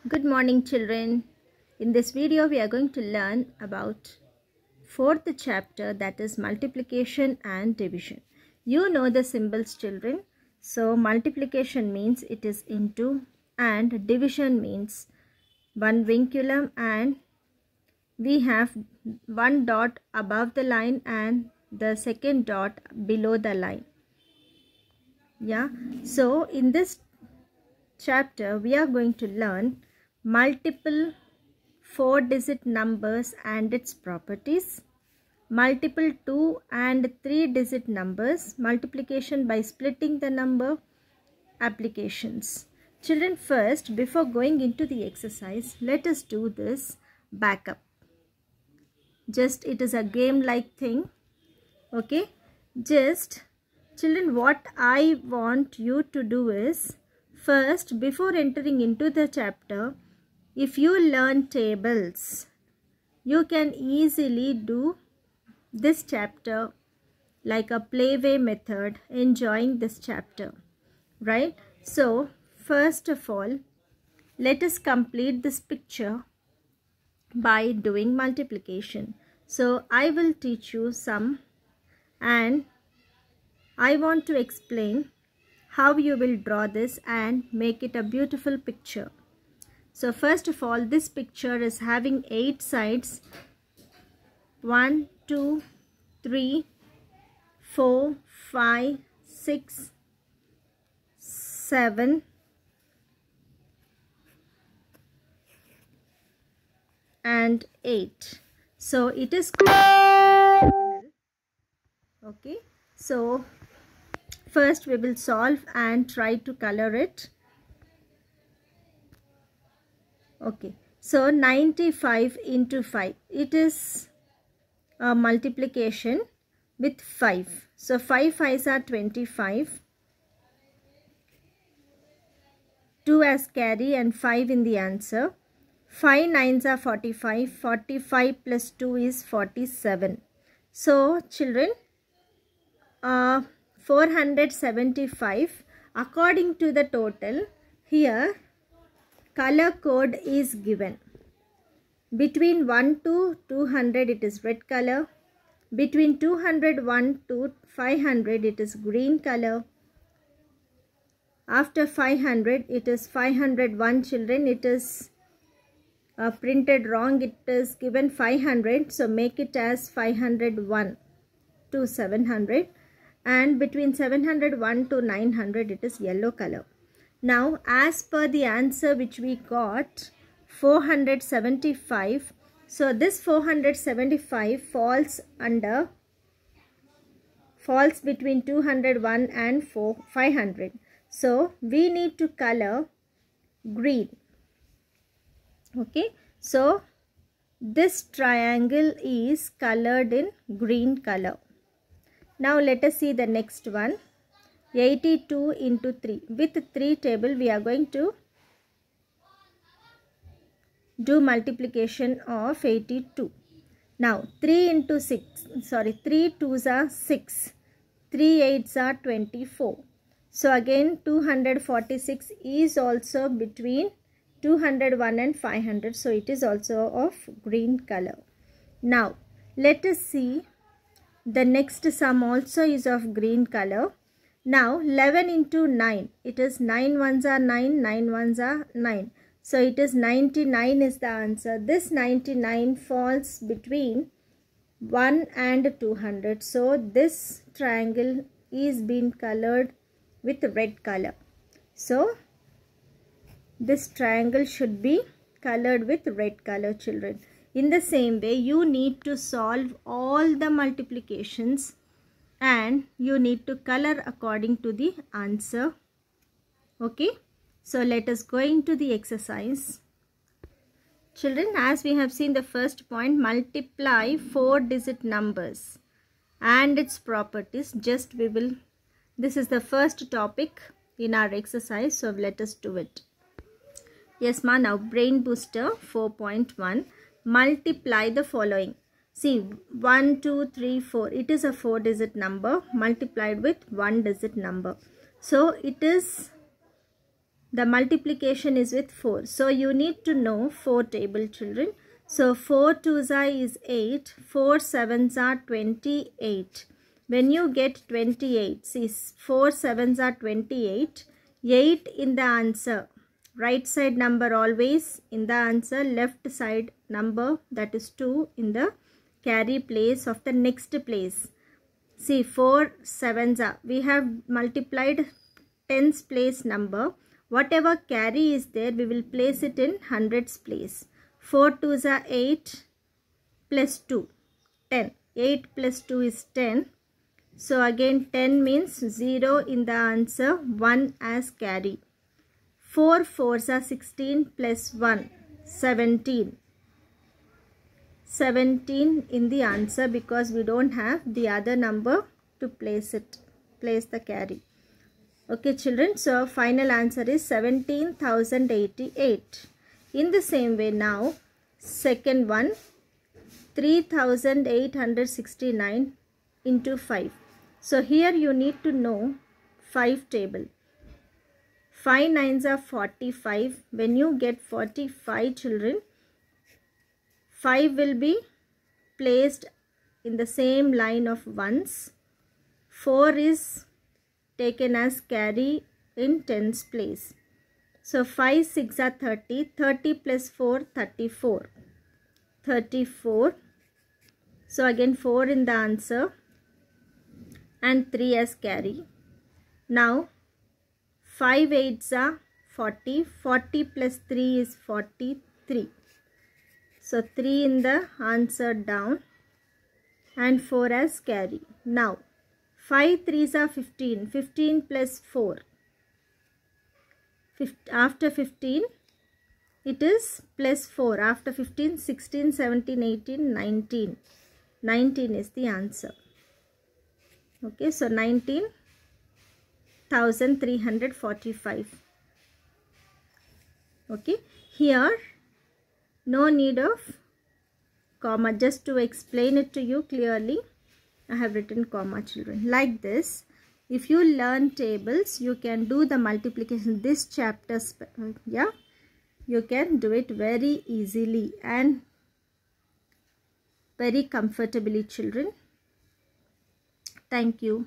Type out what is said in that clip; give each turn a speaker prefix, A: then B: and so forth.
A: Good morning, children. In this video we are going to learn about fourth chapter, that is multiplication and division. You know the symbols, children. So multiplication means it is into, and division means one vinculum, and we have one dot above the line and the second dot below the line. Yeah, so in this chapter we are going to learn multiple 4-digit numbers and its properties, multiple 2 and 3-digit numbers, multiplication by splitting the number, applications. Children, first, before going into the exercise, let us do this backup. Just it is a game like thing. Okay, just children, what I want you to do is, first, before entering into the chapter, if you learn tables, you can easily do this chapter like a playway method, enjoying this chapter, right? So, first of all, let us complete this picture by doing multiplication. So, I will teach you some, and I want to explain how you will draw this and make it a beautiful picture. So first of all, this picture is having 8 sides. 1, 2, 3, 4, 5, 6, 7, and 8. So it is okay. So first we will solve and try to color it. Okay, so 95 into 5, it is a multiplication with 5. So 5 5s are 25, 2 as carry and 5 in the answer. 5 9s are 45, 45 plus 2 is 47. So children, 475 according to the total. Here color code is given. Between 1 to 200 it is red color. Between 201 to 500 it is green color. After 500 it is 501, children. It is printed wrong. It is given 500. So make it as 501 to 700. And between 701 to 900 it is yellow color. Now, as per the answer which we got, 475, so this 475 falls between 201 and 500. So, we need to color green. Okay, so this triangle is colored in green color. Now, let us see the next one. 82 into 3. With 3 table we are going to do multiplication of 82. Now 3 into 6, 3 2s are 6, 3 8s are 24. So again 246 is also between 201 and 500. So it is also of green color. Now let us see the next sum also is of green color. Now 11 into 9, it is 9 1s are 9, 9 1s are 9. So it is 99 is the answer. This 99 falls between 1 and 200. So this triangle is being colored with red color. So this triangle should be colored with red color, children. In the same way, you need to solve all the multiplications and you need to color according to the answer. Okay, so let us go into the exercise. Children, as we have seen the first point, multiply 4-digit numbers and its properties. This is the first topic in our exercise, so let us do it. Yes ma, now brain booster 4.1, multiply the following. See, 1, 2, 3, 4. It is a 4-digit number multiplied with 1-digit number. So it is The multiplication is with 4. So you need to know 4 table, children. So 4 2s is 8. 4 7s are 28. When you get 28, see 4 7s are 28. 8 in the answer. Right side number always in the answer. Left side number, that is 2, in the carry place of the next place. See 4 7s are. We have multiplied tens place number. Whatever carry is there, we will place it in hundreds place. 4 2s are 8 plus 2, 10. 8 plus 2 is 10. So again 10 means 0 in the answer, 1 as carry. 4 4s are 16 plus 1, 17. 17 in the answer because we don't have the other number to place the carry. Okay children, so final answer is 17,088. In the same way now, second one, 3,869 into 5. So here you need to know 5 table. 5 9s are 45. When you get 45 children, 5 will be placed in the same line of ones. 4 is taken as carry in tens place. So 5 6 are 30. 30 plus 4, 34. 34. So again 4 in the answer and 3 as carry. Now 5 8s are 40. 40 plus 3 is 43. So 3 in the answer down and 4 as carry. Now 5 3s are 15. 15 plus 4. After 15 it is plus 4. After 15, 16, 17, 18, 19. 19 is the answer. Okay, so 19,345. Okay, here no need of comma. Just to explain it to you clearly, I have written comma, children. Like this, if you learn tables, you can do the multiplication. This chapter, yeah, you can do it very easily and very comfortably, children. Thank you.